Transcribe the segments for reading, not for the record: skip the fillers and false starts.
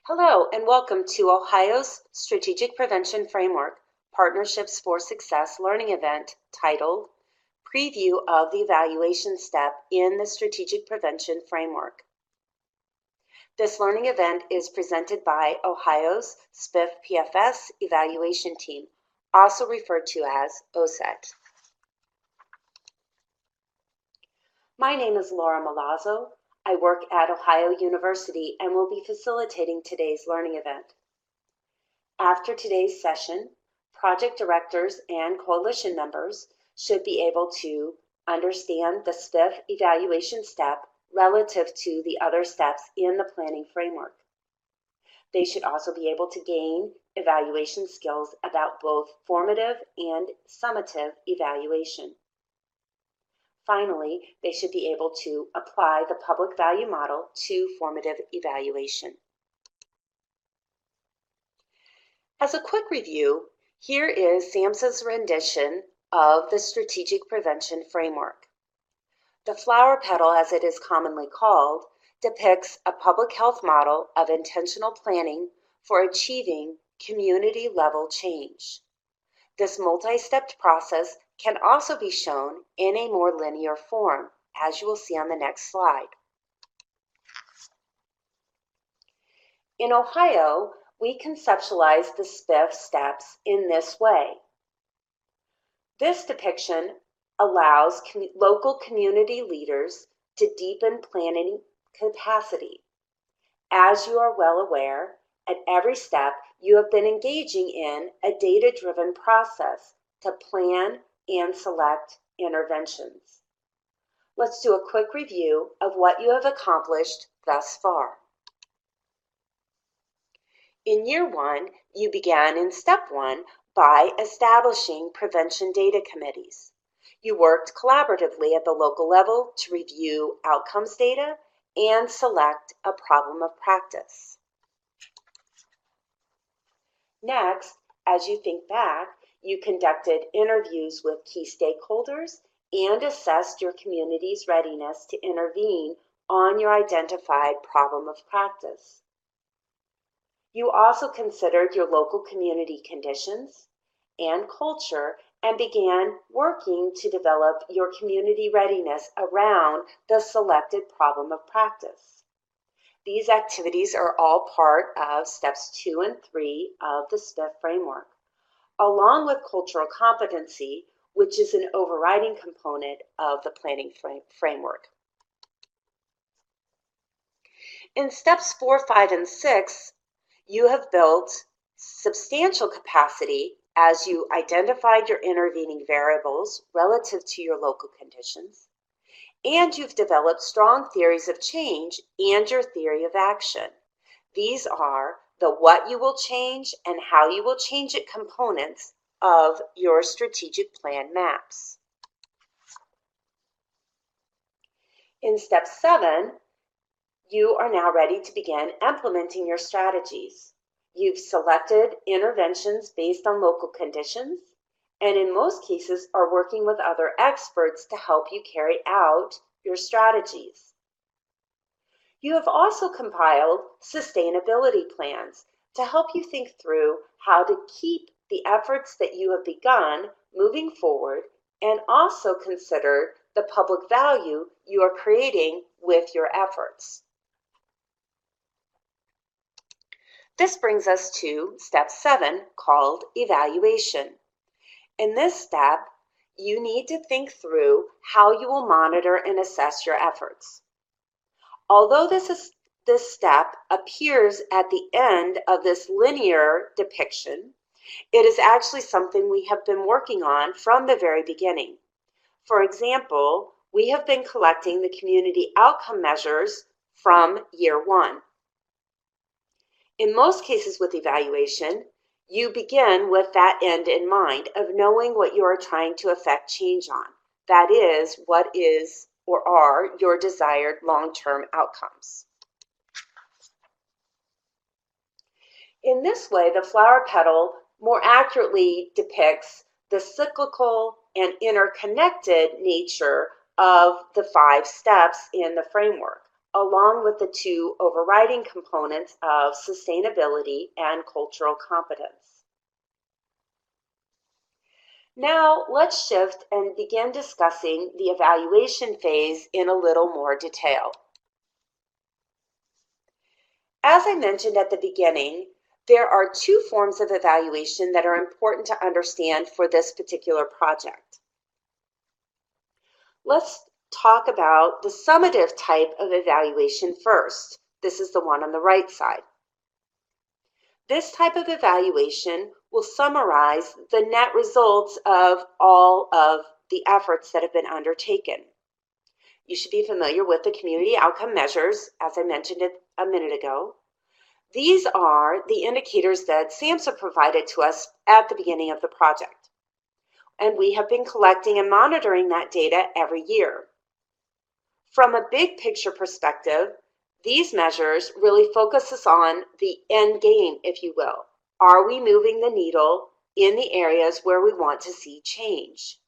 Hello and welcome to Ohio's Strategic Prevention Framework Partnerships for Success learning event titled Preview of the Evaluation Step in the Strategic Prevention Framework. This learning event is presented by Ohio's SPF PFS Evaluation Team, also referred to as OSET. My name is Laura Malazzo. I work at Ohio University and will be facilitating today's learning event. After today's session, project directors and coalition members should be able to understand the SPF evaluation step relative to the other steps in the planning framework. They should also be able to gain evaluation skills about both formative and summative evaluation. Finally, they should be able to apply the public value model to formative evaluation. As a quick review, here is SAMHSA's rendition of the Strategic Prevention Framework. The flower petal, as it is commonly called, depicts a public health model of intentional planning for achieving community-level change. This multi-stepped process can also be shown in a more linear form, as you will see on the next slide. In Ohio, we conceptualize the SPF steps in this way. This depiction allows local community leaders to deepen planning capacity. As you are well aware, at every step, you have been engaging in a data-driven process to plan and select interventions. Let's do a quick review of what you have accomplished thus far. In year one, you began in step one by establishing prevention data committees. You worked collaboratively at the local level to review outcomes data and select a problem of practice. Next, as you think back, you conducted interviews with key stakeholders and assessed your community's readiness to intervene on your identified problem of practice. You also considered your local community conditions and culture and began working to develop your community readiness around the selected problem of practice. These activities are all part of steps 2 and 3 of the SPF framework, along with cultural competency, which is an overriding component of the planning framework. In steps 4, 5, and 6, you have built substantial capacity as you identified your intervening variables relative to your local conditions, and you've developed strong theories of change and your theory of action. These are the what you will change and how you will change it components of your strategic plan maps. In step 7, you are now ready to begin implementing your strategies. You've selected interventions based on local conditions, and in most cases are working with other experts to help you carry out your strategies. You have also compiled sustainability plans to help you think through how to keep the efforts that you have begun moving forward and also consider the public value you are creating with your efforts. This brings us to step 7, called evaluation. In this step, you need to think through how you will monitor and assess your efforts. Although this step appears at the end of this linear depiction, it is actually something we have been working on from the very beginning. For example, we have been collecting the community outcome measures from year 1. In most cases with evaluation, you begin with that end in mind of knowing what you are trying to affect change on. That is, what is or are your desired long-term outcomes. In this way, the flower petal more accurately depicts the cyclical and interconnected nature of the 5 steps in the framework. along with the two overriding components of sustainability and cultural competence. Now, let's shift and begin discussing the evaluation phase in a little more detail. As I mentioned at the beginning, there are two forms of evaluation that are important to understand for this particular project. Let's talk about the summative type of evaluation first. This is the one on the right side. This type of evaluation will summarize the net results of all of the efforts that have been undertaken. You should be familiar with the community outcome measures, as I mentioned it a minute ago. These are the indicators that SAMHSA provided to us at the beginning of the project. And we have been collecting and monitoring that data every year. From a big picture perspective, these measures really focus us on the end game, if you will. Are we moving the needle in the areas where we want to see change?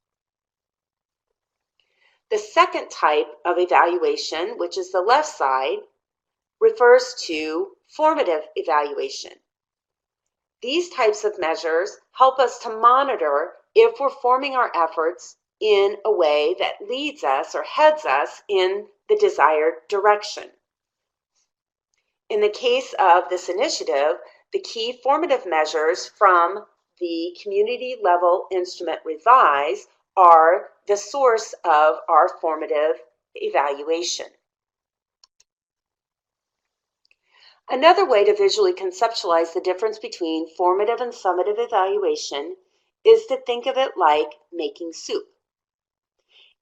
The second type of evaluation, which is the left side, refers to formative evaluation. These types of measures help us to monitor if we're forming our efforts in a way that leads us or heads us in the desired direction. In the case of this initiative, the key formative measures from the community level instrument revise are the source of our formative evaluation. Another way to visually conceptualize the difference between formative and summative evaluation is to think of it like making soup.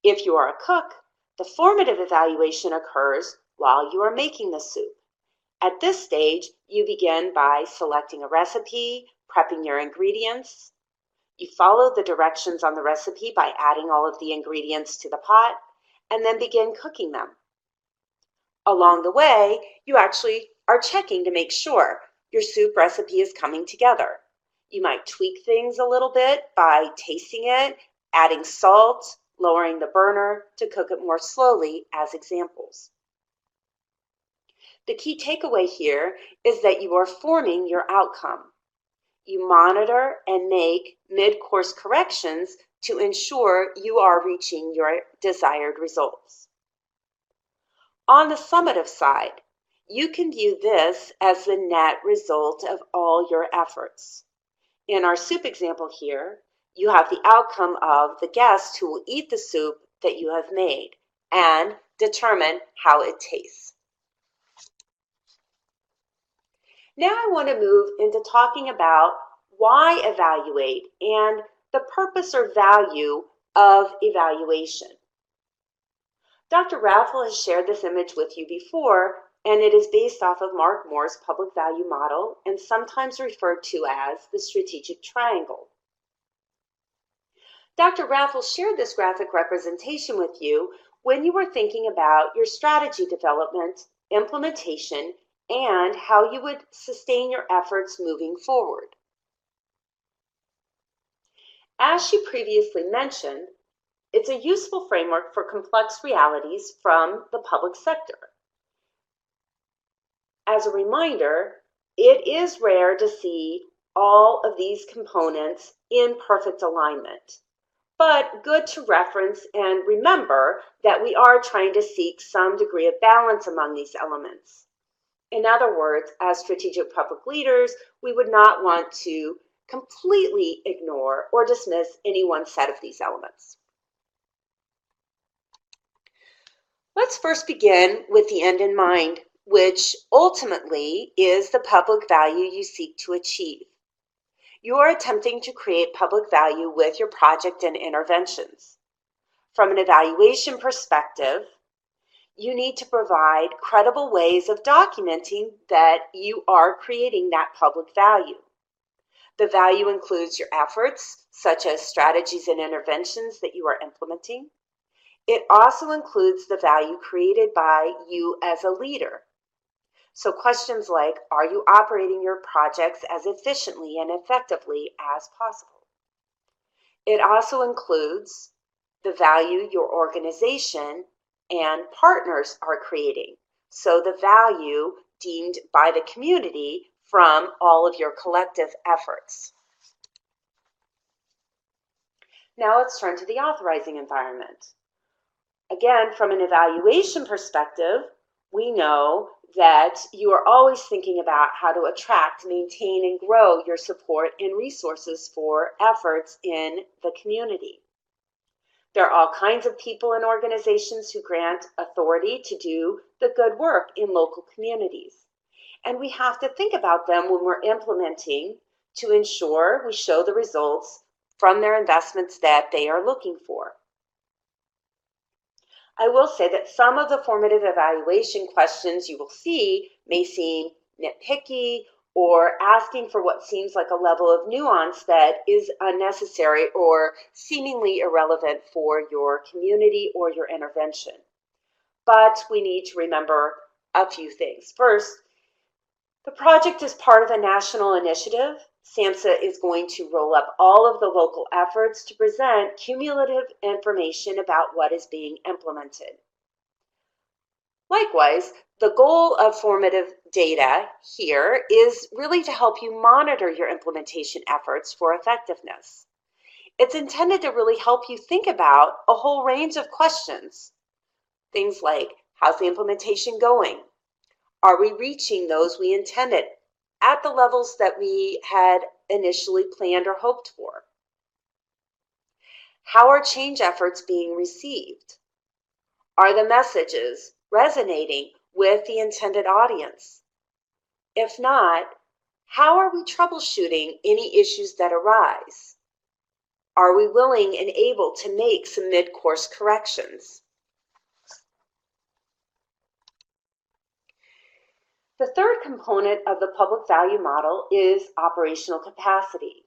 If you are a cook, the formative evaluation occurs while you are making the soup. At this stage, you begin by selecting a recipe, prepping your ingredients. You follow the directions on the recipe by adding all of the ingredients to the pot, and then begin cooking them. Along the way, you actually are checking to make sure your soup recipe is coming together. You might tweak things a little bit by tasting it, adding salt, lowering the burner to cook it more slowly as examples. The key takeaway here is that you are forming your outcome. You monitor and make mid-course corrections to ensure you are reaching your desired results. On the summative side, you can view this as the net result of all your efforts. In our soup example here, you have the outcome of the guests who will eat the soup that you have made and determine how it tastes. Now I want to move into talking about why evaluate and the purpose or value of evaluation. Dr. Raffel has shared this image with you before, and it is based off of Mark Moore's public value model and sometimes referred to as the strategic triangle. Dr. Raffel shared this graphic representation with you when you were thinking about your strategy development, implementation, and how you would sustain your efforts moving forward. As she previously mentioned, it's a useful framework for complex realities from the public sector. As a reminder, it is rare to see all of these components in perfect alignment, but good to reference and remember that we are trying to seek some degree of balance among these elements. In other words, as strategic public leaders, we would not want to completely ignore or dismiss any one set of these elements. Let's first begin with the end in mind, which ultimately is the public value you seek to achieve. You are attempting to create public value with your project and interventions. From an evaluation perspective, you need to provide credible ways of documenting that you are creating that public value. The value includes your efforts, such as strategies and interventions that you are implementing. It also includes the value created by you as a leader. So questions like, are you operating your projects as efficiently and effectively as possible? It also includes the value your organization and partners are creating. so the value deemed by the community from all of your collective efforts. Now let's turn to the authorizing environment. Again, from an evaluation perspective, we know that you are always thinking about how to attract, maintain, and grow your support and resources for efforts in the community. There are all kinds of people and organizations who grant authority to do the good work in local communities. And we have to think about them when we're implementing to ensure we show the results from their investments that they are looking for. I will say that some of the formative evaluation questions you will see may seem nitpicky or asking for what seems like a level of nuance that is unnecessary or seemingly irrelevant for your community or your intervention. But we need to remember a few things. First, the project is part of a national initiative. SAMHSA is going to roll up all of the local efforts to present cumulative information about what is being implemented. Likewise, the goal of formative data here is really to help you monitor your implementation efforts for effectiveness. It's intended to really help you think about a whole range of questions. Things like, how's the implementation going? Are we reaching those we intended at the levels that we had initially planned or hoped for? How are change efforts being received? Are the messages resonating with the intended audience? If not, how are we troubleshooting any issues that arise? Are we willing and able to make some mid-course corrections? The third component of the public value model is operational capacity.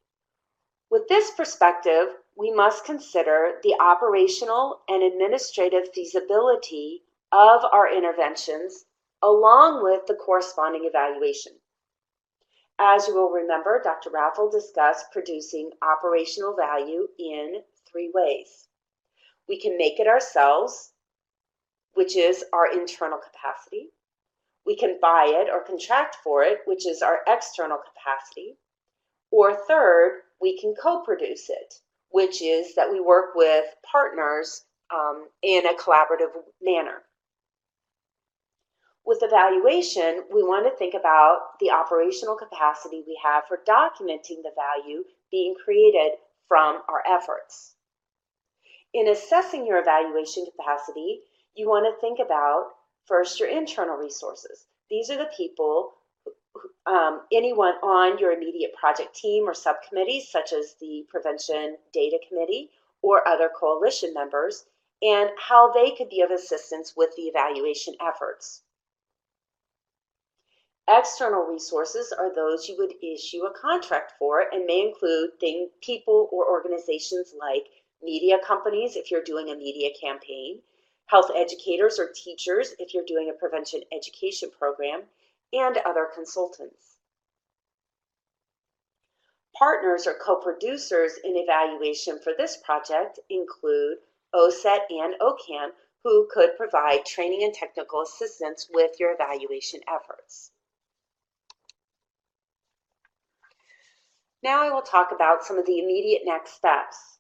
With this perspective, we must consider the operational and administrative feasibility of our interventions along with the corresponding evaluation. As you will remember, Dr. Raffel discussed producing operational value in 3 ways. We can make it ourselves, which is our internal capacity. We can buy it or contract for it, which is our external capacity. Or third, we can co-produce it, which is that we work with partners in a collaborative manner. With evaluation, we want to think about the operational capacity we have for documenting the value being created from our efforts. In assessing your evaluation capacity, you want to think about first your internal resources. These are the people, anyone on your immediate project team or subcommittees, such as the Prevention Data Committee or other coalition members, and how they could be of assistance with the evaluation efforts. External resources are those you would issue a contract for and may include people or organizations like media companies if you're doing a media campaign, health educators or teachers if you're doing a prevention education program, and other consultants. Partners or co-producers in evaluation for this project include OSET and OCAN, who could provide training and technical assistance with your evaluation efforts. Now I will talk about some of the immediate next steps.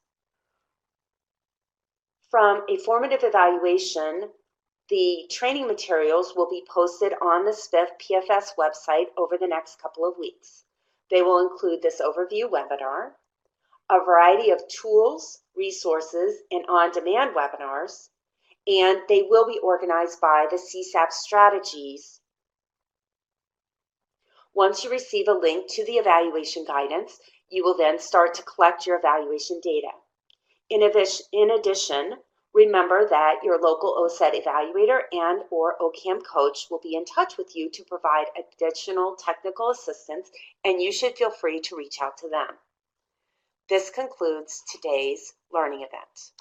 From a formative evaluation, the training materials will be posted on the SPF PFS website over the next couple of weeks. They will include this overview webinar, a variety of tools, resources, and on-demand webinars, and they will be organized by the CSAP strategies. Once you receive a link to the evaluation guidance, you will then start to collect your evaluation data. In addition, remember that your local OSET evaluator and or OCAM coach will be in touch with you to provide additional technical assistance, and you should feel free to reach out to them. This concludes today's learning event.